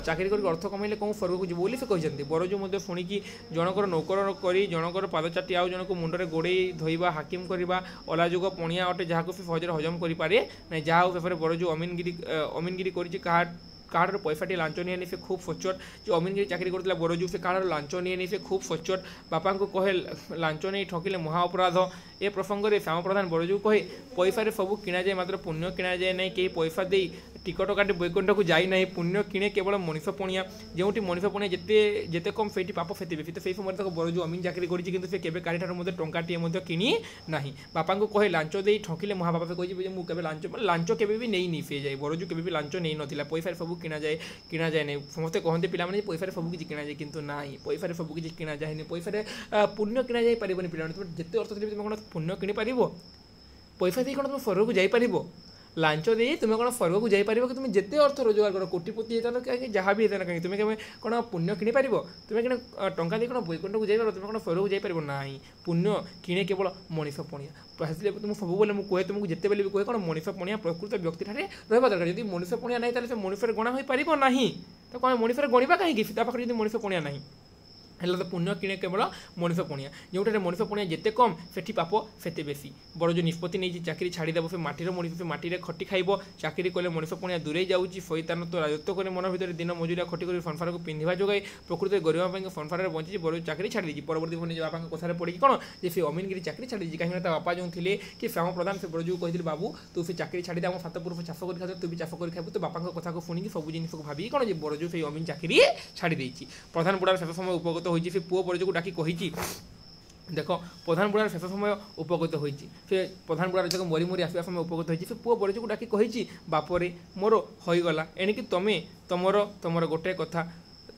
ଚାକିରି କରିକି ଅର୍ଥ କମାଇଲେ କେଉଁ ସ୍ୱର୍ଗକୁ ଯିବୁ ବୋଲି ସେ କହିଛନ୍ତି। ବରଜୁ ମଧ୍ୟ ଶୁଣିକି ଜଣଙ୍କର ନୌକର କରି ଜଣଙ୍କର ପାଦ ଚାଟି ଆଉ ଜଣକୁ ମୁଣ୍ଡରେ ଗୋଡ଼େଇ ଧୋଇବା ହାକିମ କରିବା ଅଲାଯୁଗ ପଣିଆ ଅଟେ, ଯାହାକୁ ସେ ସହଜରେ ହଜମ କରିପାରେ ନାହିଁ। ଯାହା ହେଉ ଶେଷରେ ବରଜୁ ଅମିନଗିରି କରିଛି। କାହାର ପଇସାଟି ଲାଞ୍ଚ ନିଏନି, ସେ ଖୁବ୍ ସଚ୍ଚୋଟ। ଯେ ଅମିନଗିରି ଚାକିରି କରୁଥିଲା ବରଜୁ, ସେ କାହାର ଲାଞ୍ଚ ନିଏନି, ସେ ଖୁବ୍ ସଚ୍ଚୋଟ। ବାପାଙ୍କୁ କହେ ଲାଞ୍ଚ ନେଇ ଠକିଲେ ମହା ଅପରାଧ। ଏ ପ୍ରସଙ୍ଗରେ ଶ୍ୟାମ ପ୍ରଧାନ ବରଜୁ କହେ ପଇସାରେ ସବୁ କିଣାଯାଏ, ମାତ୍ର ପୁଣ୍ୟ କିଣାଯାଏ ନାହିଁ। କେହି ପଇସା ଦେଇ ଟିକଟ କାଟି ବୈକୁଣ୍ଠକୁ ଯାଇନାହିଁ, ପୁଣ୍ୟ କିଣେ କେବଳ ମଣିଷ ପଣିଆ। ଯେଉଁଠି ମଣିଷ ପଣିଆ ଯେତେ କମ୍ ସେଇଠି ପାପ ସେତେ ବେଶୀ। ତ ସେହି ସମୟରେ ତାକୁ ବରଜୁ ଅମିନ ଚାକିରି କରିଛି, କିନ୍ତୁ ସେ କେବେ କାରିଠାରୁ ମଧ୍ୟ ଟଙ୍କାଟିଏ ମଧ୍ୟ କିଣି ନାହିଁ। ବାପାଙ୍କୁ କହେ ଲାଞ୍ଚ ଦେଇ ଠକିଲେ ମହାବାପା କହିଛି ଯେ ମୁଁ କେବେ ଲାଞ୍ଚ କେବେ ବି ନେଇନି। ସେ ଯାଏ ବରଜୁ କେବେ ବି ଲାଞ୍ଚ ନେଇନଥିଲା। ପଇସାରେ ସବୁ କିଣାଯାଏ ନାହିଁ। ସମସ୍ତେ କହନ୍ତି ପିଲାମାନେ ଯେ ପଇସାରେ ସବୁ କିଛି କିଣାଯାଏ, କିନ୍ତୁ ନାହିଁ, ପଇସାରେ ସବୁ କିଛି କିଣାଯାଏନି। ପଇସାରେ ପୁଣ୍ୟ କିଣାଯାଇ ପାରିବନି। ପିଲାମାନେ ତୁମେ ଯେତେ ଅର୍ଥ ଦେଲେ ତୁମେ କ'ଣ ପୁଣ୍ୟ କିଣିପାରିବ? ପଇସା ଦେଇ କ'ଣ ତୁମେ ସ୍ୱର୍ଗକୁ ଯାଇପାରିବ? ଲାଞ୍ଚ ଦେଇ ତୁମେ କ'ଣ ସ୍ୱର୍ଗକୁ ଯାଇପାରିବ କି? ତୁମେ ଯେତେ ଅର୍ଥ ରୋଜଗାର କର, କୋଟିପତି ହେଇଥାନ୍ତ କାହିଁକି, ଯାହା ବି ହେଇଥାନ୍ତ କାହିଁକି, ତୁମେ କେବେ କ'ଣ ପୁଣ୍ୟ କିଣିପାରିବ? ତୁମେ କ'ଣ ଟଙ୍କା ଦେଇ କ'ଣ ବୈକୁଣ୍ଠକୁ ଯାଇପାରିବ? ତୁମେ କ'ଣ ସ୍ୱର୍ଗକୁ ଯାଇପାରିବ? ନାହିଁ। ପୁଣ୍ୟ କିଣେ କେବଳ ମଣିଷ ପଣିଆ। ମୁଁ ସବୁବେଳେ କୁହେ ତୁମକୁ, ଯେତେବେଳେ ବି କୁହେ କ'ଣ ମଣିଷ ପଣିଆ ପ୍ରକୃତ ବ୍ୟକ୍ତିଠାରେ ରହିବା ଦରକାର। ଯଦି ମଣିଷ ପଣିଆ ନାହିଁ ତାହେଲେ ସେ ମଣିଷରେ ଗଣା ହୋଇପାରିବ ନାହିଁ। ତ କ'ଣ ମଣିଷରେ ଗଣିବା କାହିଁକି? ତା ପାଖରେ ଯଦି ମଣିଷ ପଣିଆ ନାହିଁ, ହେଲେ ତ ପୁଣ୍ୟ କିଣେ କେବଳ ମଣିଷ ପଣିଆ। ଯେଉଁଠାରେ ମଣିଷ ପଣିଆ ଯେତେ କମ୍ ସେଠି ପାପ ସେତେ ବେଶୀ। ବରଜୁ ନିଷ୍ପତ୍ତି ନେଇଛି ଚାକିରି ଛାଡ଼ିଦେବ। ସେ ମାଟିର ମଣିଷ, ସେ ମାଟିରେ ଖଟି ଖାଇବ। ଚାକିରି କଲେ ମଣିଷ ପଣିଆ ଦୂରେଇ ଯାଉଛି। ଶୈତାନ ତ ରାଜତ୍ୱ କରି ମନ ଭିତରେ ଦିନ ମଜୁରିଆ ଖଟି କରି ସଂସାରକୁ ପିନ୍ଧିବା ଯୋଗାଇ ପ୍ରକୃତିରେ ଗରିବା ପାଇଁ ସଂସାରରେ ବଞ୍ଚିଛି। ବରଜୁ ଚାକିରି ଛାଡ଼ି ଦେଇଛି। ପରବର୍ତ୍ତୀ ନିଜ ବାପାଙ୍କ କଥାରେ ପଡ଼ିକି କ'ଣ ଯେ ସେ ଅମିନଗିରି ଚାକିରି ଛାଡ଼ି ଦେଇଛି। କାହିଁକିନା ତା ବାପା ଯେଉଁ ଥିଲେ କି ଶ୍ୟାମ ପ୍ରଧାନ, ସେ ବରଜୁକୁ କହିଥିଲେ ବାବୁ ତୁ ସେ ଚାକିରି ଛାଡ଼ିଦେ, ଆମ ସାତ ପୁରୁଷ ଚାଷ କରି ଖାଇବୁ, ତୁ ବି ଚାଷ କରି ଖାଇବୁ। ତ ବାପାଙ୍କ କଥାକୁ ଶୁଣିକି ସବୁ ଜିନିଷକୁ ଭାବିକି କ'ଣ ଯେ ବରଜୁ ସେଇ ଅମିନ ଚାକିରି ଛାଡ଼ି ଦେଇଛି। ପ୍ରଧାନ ବୁଢ଼ାର ଶେଷ ସମୟ ଉପଗତ ହୋଇଛି। ସେ ପୁଅ ବରଜୁକୁ ডাকি কহিছি দেখ প্রধান বুড়ার শেষ সময় উপগত হয়েছি। সে প্রধান বুড়ার যখন মরি মরি আসবা সময় উপগত হয়েছি। সে পুয় বরজুক ডাকি কহিছি বাপরে মোর হয়েগলা, এণিকি তুমি তোমার গোটে কথা,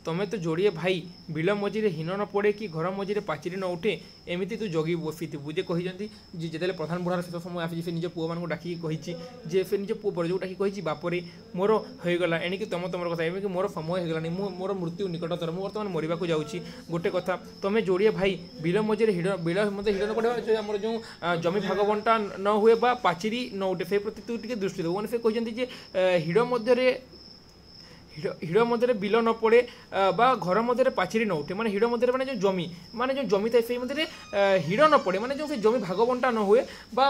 তুমি তো যোড়িয়ে ভাই বিল মঝিরে হীন ন পড়ে কি ঘর মঝিরে পাচিরি ন উঠে, এমিতি তু জগি বসিথিবু। যে কহিছেন যে যেতবে প্রধান বুড়ার শেষ সময় আসিছে সে নিজ পুয় মানুষ ডাকি কহিছি যে সে নিজ পুয় বরজুক ডাকি কহিছি বাপরে মোর হয়েগলা, এণিকি তোমার কথা, এমিকি মোর সময় হয়েগলানি, মোর মৃত্যু নিকটতর, মু বর্তমান মরিবাকু যাচ্ছি। গোটে কথা তুমি যোড়িয়ে ভাই বিল মঝিরে বিল মধ্যে হিড় ন পড়ে আমার যে জমি ভাগ বন্টা ন হুয়ে বা পাচিরি ন উঠে সেই প্রতি তু টিকে দৃষ্টি দেবু। মানে সে কহিছেন যে হিড় মধ্যে বিল ন পড়ে বা ঘর মধ্যে পাচিরি ন উঠে, মানে হিড় মধ্যে মানে যে জমি থাকে সেই মধ্যে হিড় ন পড়ে, মানে যে জমি ভাগ বন্টা ন হুয়ে বা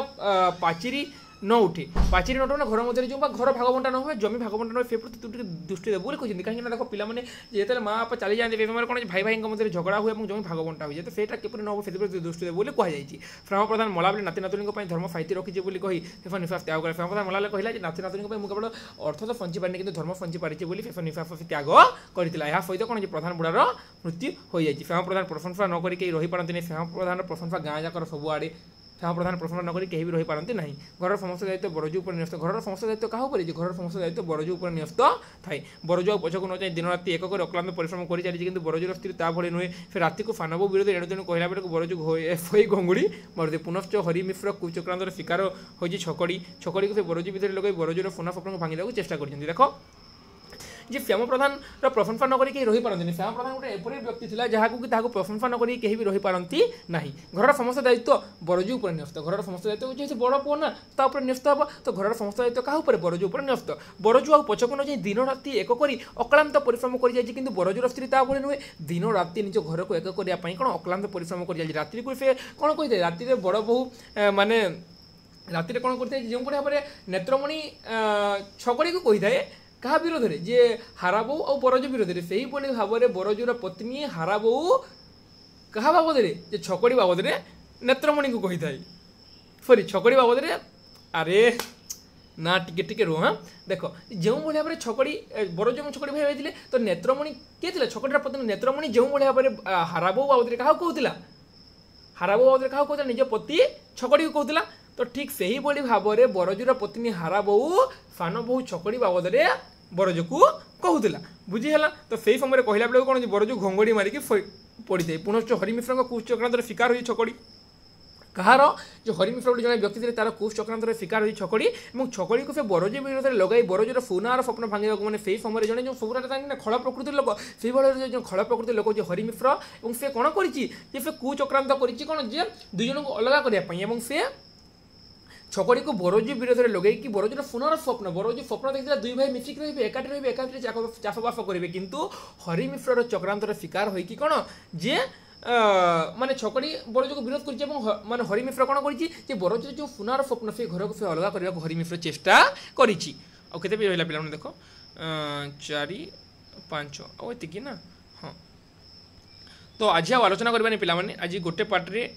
পাচিরি ন উঠে, পাচিরি নট মানে ঘর মধ্যে যে বা ঘর ভাগ বন্টা ন হুয়ে, জমি ভাগ বন্টা ন হুয়ে, সে প্রতি তু টিকে দৃষ্টি দেবু বলে କହିଛନ୍ତି। কাହିଁକି ନା ଦେଖ ପିଲାମାନେ ଯେତେବେଳେ ମା ବାପା ଚାଲି ଯାଆନ୍ତି ସେ ସମୟରେ କ'ଣ ଭାଇ ଭାଇଙ୍କ ମଧ୍ୟରେ ଝଗଡ଼ା ହୁଏ ଏବଂ ଜମି ଭାଗ ବଣ୍ଟା ହୋଇଯାଏ। ତ ସେଇଟା କିପରି ନ ହେବ ସେଥିପ୍ରତି ଦୃଷ୍ଟି ଦେବୁ ବୋଲି କୁହାଯାଇଛି। ଶ୍ୟାମ ପ୍ରଧାନ ମଲାବେଳେ ନାତି ନାତୁଣୀଙ୍କ ପାଇଁ ଧର୍ମ ସାଇତି ରଖିଛି ବୋଲି କହି ସେ ନିଶ୍ୱାସ ତ୍ୟାଗ କଲେ। ଶ୍ୟାମ ପ୍ରଧାନ ମଲାବେଳେ କହିଲା ଯେ ନାତି ନାତୁଣୀଙ୍କ ପାଇଁ ମୁଁ କେବଳ ଅର୍ଥ ତ ସଞ୍ଚି ପାରିନି କିନ୍ତୁ ଧର୍ମ ସଞ୍ଚି ପାରିଛି ବୋଲି ସେ ନିଶ୍ୱାସ ତ୍ୟାଗ କରିଥିଲା। ଏହା ସହିତ କ'ଣ ଯେ ପ୍ରଧାନ ବୁଢ଼ାର ମୃତ୍ୟୁ ହୋଇଯାଇଛି। ଶ୍ୟାମ ପ୍ରଧାନ ପ୍ରଶଂସା ନ କରି କେହି ରହିପାରନ୍ତିନି। ଶ୍ୟାମ ପ୍ରଧାନର ପ୍ରଶଂସା ଗାଁ ଯାକର ସବୁଆଡ଼େ। ଶ୍ୟାମ ପ୍ରଧାନ ପ୍ରଶଂସା ନ କରି କେହି ବି ରହିପାରନ୍ତି ନାହିଁ। ଘରର ସମସ୍ତ ଦାୟିତ୍ୱ ବରଜୁ ଉପରେ ନ୍ୟସ୍ତ। ଘରର ସମସ୍ତ ଦାୟିତ୍ୱ କାହା ଉପରେ? ଯେ ଘରର ସମସ୍ତ ଦାୟିତ୍ୱ ବରଜୁ ଉପରେ ନ୍ୟସ୍ତ ଥାଏ। ବରଜୁ ଆଉ ପଛକୁ ନ ଯାଇ ଦିନ ରାତି ଏକ କରି ଅକ୍ଳାନ୍ତ ପରିଶ୍ରମ କରି ଚାଲିଛି, କିନ୍ତୁ ବରଜୁର ସ୍ତ୍ରୀ ତା ଭଳି ନୁହେଁ। ସେ ରାତିକୁ ଫାନବ ବିରୋଧୀ ଏଣୁ ତେଣୁ କହିଲା ବେଳକୁ ବରଜୁ ହୋଇ ଘଙ୍ଗୁଡ଼ି ମରୁଛି। ପୁନଶ୍ଚ ହରି ମିଶ୍ର କୁଚକ୍ରାନ୍ତର ଶିକାର ହୋଇଛି ଛକଡ଼ିକୁ ସେ ବରଜୁ ଭିତରେ ଲଗାଇ ବରଜୁର ସୁନା ସ୍ୱପ୍ନକୁ ଭାଙ୍ଗିବାକୁ ଚେଷ୍ଟା କରିଛନ୍ତି। ଦେଖ যে শ্যাম প্রধানর প্রশংসা নকরি কেহি রহিপারন্তিনি। শ্যাম প্রধান গোটে এপরি ব্যক্তি লা যাহাকু কি তাহাকু প্রশংসা নকরি কেহি বি রহিপারন্তি ନାହିଁ। ঘরর সমস্ত দায়িত্ব বরজু উপরে ন্যস্ত। ঘরর সমস্ত দায়িত্ব যে বড় পুଅ না তা উপরে ন্যস্ত হব। তো ঘরর সমস্ত দায়িত্ব কাহা উপরে? বরজু উপরে ন্যস্ত। বরজু আউ পছকু ন যাই দিন রাতি এক করি অক্লান্ত পরিশ্রম করে যাইছে, কিন্তু বরজুর স্ত্রী তা ভଳି নুহে। দিন রাতি নিজ ঘরকু এক করিয়া পাই কোন অক্লান্ত পরিশ্রম করে যাইছে। রাত্রিকু সে কোন কইଥାଏ রাতিরে বড় বহু মানে রাতিরে কোন করতে যেপরি ভাবে নেত্রমণি ছকড়িକୁ কইଥାଏ কাহা বিরোধে যে হারা বউ আর বরজু বিরোধে, সেইভাবে ভাবে বরজুর পত্নী হারা বউ কাহা বাবদরে যে ছকড়ি বাবদরে নেত্রমণি কই থাকে। সরি ছকড়ি বাবদরে আরে ना टिके रुह हाँ देख जो भाई भाव में छकड़ी बरज छकड़ी भाई होते तो नेत्रमणि किए थे छकड़ीर पत्नी नेत्रमणि जो भाई भाव में हाराबो बाबद क्या कहूला हाराबो बाबद क्या कहूला निज पति छकड़ी को कहूला तो ठीक से ही भाव में बरजर पत्नी हाराबो सान बोहू छकड़ी बाबद में बरज को कहूला बुझीगला तो से समय कहला बेलू कौन बरज घोंगड़ी मारिकी पड़ी जाए पुनश्च हरिमिश्र कुश चक्रांतर शिकार हुई छकड़ी कहार जो हरिमिश्र गोटे जन व्यक्ति थे तार कुश चक्रांतर शिकार हुई छकड़ी और छकड़ी को से बरज विरोध में लगे बरजर सुनार स्वप्न भांगा मैंने से समय जन जो सब खल प्रकृतिर लोक से भाई जो खल प्रकृतिर लोक जो हरिमिश्र और से कौन कर कुचक्रांत कर दुई जन को अलग करने से छकड़ी को बरज विरोध में लगे कि बरजर सुनार स्वप्न बरज स्वप्न देखते दुई भाई मिसिक रे एकाठी रे एकाठी चाषबास करेंगे किंतु हरिमिश्र चक्रांतर शिकार हो कौन जे माने छकड़ी बरज को विरोध कर माने हरिमिश्र कौन कर बरज जो सुनार स्वप्न से घर को से अलग करने को हरिमिश्र चेष्टा करें पे देख 4 5 आती ना हाँ तो आज आलोचना करवानी पे आज गोटे पार्टे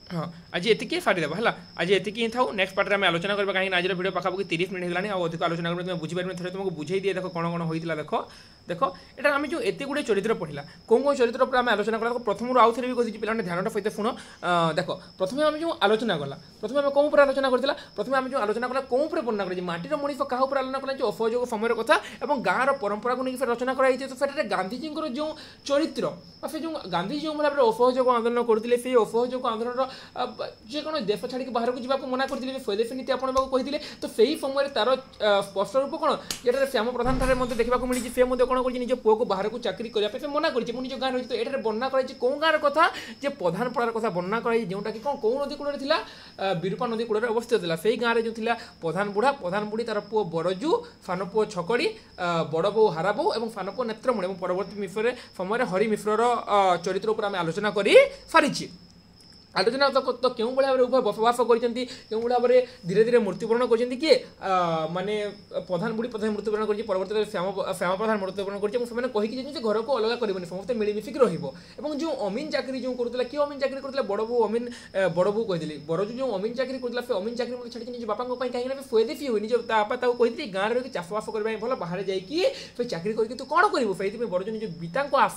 हाँ आज ये सारीदेव है आज ये था नेक्स्ट पार्ट में आलोचना करवा कहीं आज वीडियो पाखापाखि 30 मिनट होगा और अधिक आलोचना कर तुम बुझीपारे थे तुमको बुझे दिए देख कौन कौन होता देख देख ये आम जो एत गुड़े चरित्र पढ़ला कौन कौन चरित्र पर आम आलोचना कला प्रथम आउ थे भी कही पे ध्यान सहित शुण देख प्रथम आम जो आलोचना कला प्रथम आम कौन आलोचना करता प्रथम आम जो आलोचना कला कौन वर्णना कर माटीर मनीष क्या आलोचना कला जो असहयोग समय कथा और गाँव परंपरा को लेकिन रचना कराई तो से गांधीजी जो चरित्र से जो गांधीजी जो भाव में असहयोग आंदोलन करते से असहयोग आंदोलन जे कौन देश छाड़ी बाहर को जावाक मना करते स्वदेशी नीति आपणा कहते तो से ही समय तार स्पष्ट रूप कौन ये श्याम प्रधान ठारे देखा मिली से कौन कर निज पुआ को बाहर को चाकरी करने मना कर निज गाँव रही तो ये वर्णना कर कौन गाँव कथा जे प्रधान पड़ार कथा वर्णना कराई जोटा कि कौन कौ नदी कूल विरूपा नदी कूल अवस्थित था से गाँव में जो प्रधान बुढ़ी तार पुओ बरजू सान पुओ छकड़ी बड़ बो हाराबो और सान पुओ नेत्रमणि और परवर्ती मिश्र समय हरिमिश्र चरित्र उपर आम आलोचना कर सारी आलोचना तो क्यों भाव में उभय बसवास कर भाव में धीरे धीरे मृत्युवरण कर किए माने प्रधान बुढ़ी प्रथम मृत्युवरण कर परवर्ती श्याम प्रधान मृत्युवरण कर कहीकि घर को अलग करेंगे समस्त मिलमिशिक रही अमीन चाकरी जो करूला किए अमीन चाकरी करूला बड़ बो अमीन बड़ बो कही बरजू जो अमीन चाकरी करूला से अमीन चाकरी छाड़ी निज बापा कहीं स्वदेशी हुई निज बापा कही गाँव रही चाषबास करने भल बाहर जाकि चाकरी करके तू कौन कर बरजू निज पिता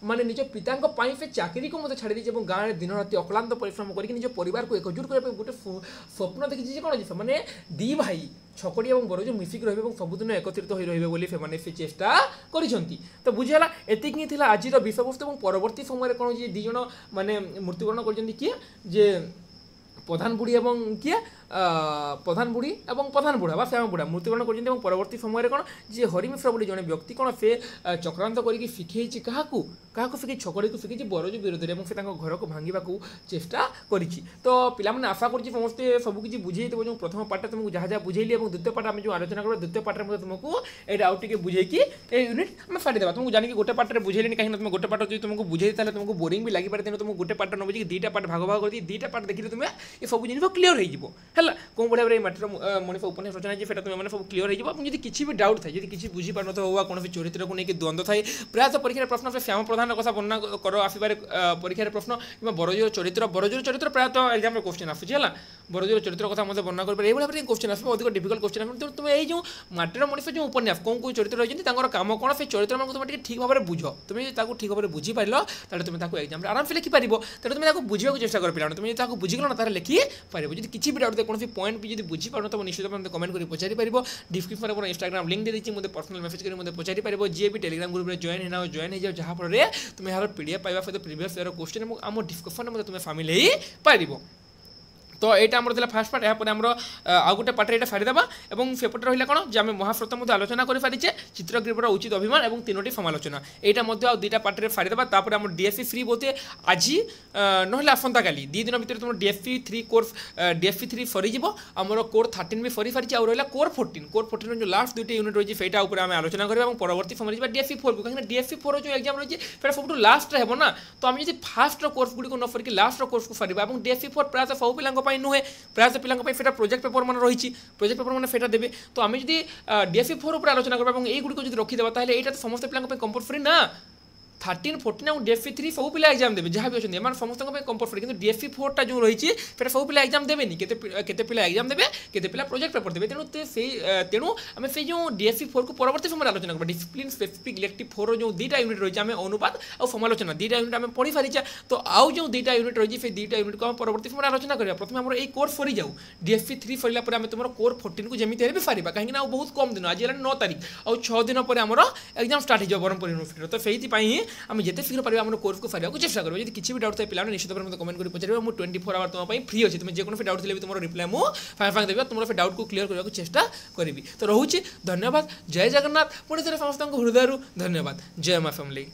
माने निज पिता से चाकरी को छाड़ी देती गाँव में दिन राति अक्लांत परिश्रम करके निज परिवार को एकजुट करने गोटे स्वप्न देखी कौन से मैंने दी भाई छकड़ी और बरज मिसिक रही सबुदिन एकत्रित हो रही से चेष्टा करिसेंती तो बुझीगला एतिक ही आज विषय वस्तु परवर्ती समय कौन दी जन माने मृत्युवरण कर किए जे प्रधान बुढ़ी एवं किए प्रधान बुढ़ी और प्रधान बुढ़ा श्याम बुढ़ा मृत्युवरण कर परवर्ती समय कौन जी हरिमिश्र बोली जड़े व्यक्ति कौन से चक्रांत करके शिखे क्या शिखे छकड़ी को शिखे बरज विरोध में से घर को भांगा चेष्टा कर तो पाने आशा कर समस्ते सबकि बुझे जो प्रथम पार्ट तुमको जहाँ जहाँ बुझेली और द्वितीय पार्ट आम जो आलोचना कर द्वितीय पार्ट में तुमको ये आउ टे बुझेकी यूनिट आम सारीदेवा तुमको जानिक गोटे पार्ट बुझेली कहीं तुम गोटे पार्ट जो तुमको बुझे तुमको बोरिंग भी लगी पारे तेणु तुमको गोटे पार्ट न बुझे दुईटा पार्ट भाग भाग कर दुईटा पार्ट देखिए तुम्हें ये सब जिन क्लीयर हो कौन भाव में माटीर मनीष उपन्यास रचना है तुम सब क्लीयर हो किसी भी डाउट थाए किसी बुझी पार ना कौन चरित्र को लेकिन द्वंद्व थाए प्रायतः परीक्षा प्रश्न से श्याम प्रधान कथा वर्णना कर आसबार परीक्षा प्रश्न कि बरजर चरित्र प्रायतः एग्जाम क्वेश्चन आसूला बरजर चरित्र कथा मतलब वर्णना कर भाव में क्वेश्चन आस अधिक डिफिकल्ट क्वेश्चन आस तुम ये माटीर मनीष जो उपन्यास कौन कौन चरित्र रही कम कौन से चरित्र में तुम ठीक भाव में बुझ तुम ठीक भाव में बुझीपार तेज तुम एग्जाम आराम से लिखिपार तेज तुम बुझा चेष्टा कर पार तुम बुझीगल ना लिखि पार किसी भी डाउट कौन पॉइंट भी बुझी पार तो निश्चित भाव कमेंट कर पचारि पार डिस्क्रिप्शन में इंस्टाग्राम लिंक दे देती मुझे पर्सनल मेसेज कर पचारि पार जी भी टेलीग्राम ग्रुप में जॉइन होना जॉइन हो जाओ जहाँफल तुम यार पीडीएफ पाइबा सहित प्रीवियस ईयर क्वेश्चन आम डिस्कशन में तुम सामिल हो पार तो यहाँ आमर फास्ट पार्ट यहाँ आमर आउ गोटे पार्ट ये सारीदेवा और सेपटे रहा कौन जो आम महास्रोत आलोचना कर सारीचे चित्रग्रीवर उचित अभिमान और 3टी समालोचना यहाँ आउ दुईटा पार्ट में सारीदेवा आम डीएसपी फ्री बोधे आज ना आसंता काली 2 दिन भर तुम डीएसपी 3 कोर्स डीएसपी 3 सरीज आमर कोर 13 भी सरी सारी रहा कोर 14 जो लास्ट 2टी यूनिट रही है आम आलोचना करेंगे परवर्ती समय डीएसपी 4 को कहीं डीएसपी 4 जो एग्जाम रही है सब लास्ट हो ना तो आम जो फास्ट कोर्स गुड़ी न सर लास्ट कोर्स को सारा और डीएसपी 4 प्रायतः सब पिला नुहे प्रायतः पिला प्रोजेक्ट पेपर मान रही प्रोजेक्ट पेपर मैंने देवे तो आम जो डीएसपी 4 आलोचना करवा यही गुड़ी रखीदेवा यहाँ तो समस्त पिला कंपलसरी ना 13 14 और DFE 3 सब पिला एग्जाम देवे जहाँ भी अच्छे एम समस्त कंपलसरी कि DFE 4 टा जो रही है सब पिला एग्जाम देवे केते पिला एग्जाम देवे केते पिला प्रोजेक्ट पेपर देवे तेणु आम से जो DFE 4 को परवर्ती समय आलोचना करबा डिसिप्लिन स्पेसिफिक इलेक्टिव 4 जो दुईटा यूनिट रही है आम अनुपात और समालोचना दुईटा यूनिट आम पढ़ी सारी तो आउ जो दुईटा यूनिट रही है दुईटा यूनिट को आम परवर्ती समय आलोचना करा प्रथम आम कोर 4 जाऊ DFE 3 सरला आम तुम कोर 14 को जमी भी सारा कहीं बहुत कम दिन आज 9 तारीख और 6 दिन पर आम एग्जाम स्टार्ट हो ब्रह्मपुर यूनिवर्सिटी तो से आम जिते शीघ्र पार्टी आम कोर्स को सारा चेष्टा करेंगे यदि किसी भी डाउट थे पिला निश्चित भाव में कमेंट कर पचार मुझे 24 आवर तुम फ्री अच्छे तुम जेको डाउट थे तुम रिप्लाई मुझे फाइव देवी तुम डाउट को क्लीयर करने चेष्टा करी तो रोचे धन्यवाद जय जगन्नाथ पुणी थे समस्त हृदय धन्यवाद जय माँ फैमिली।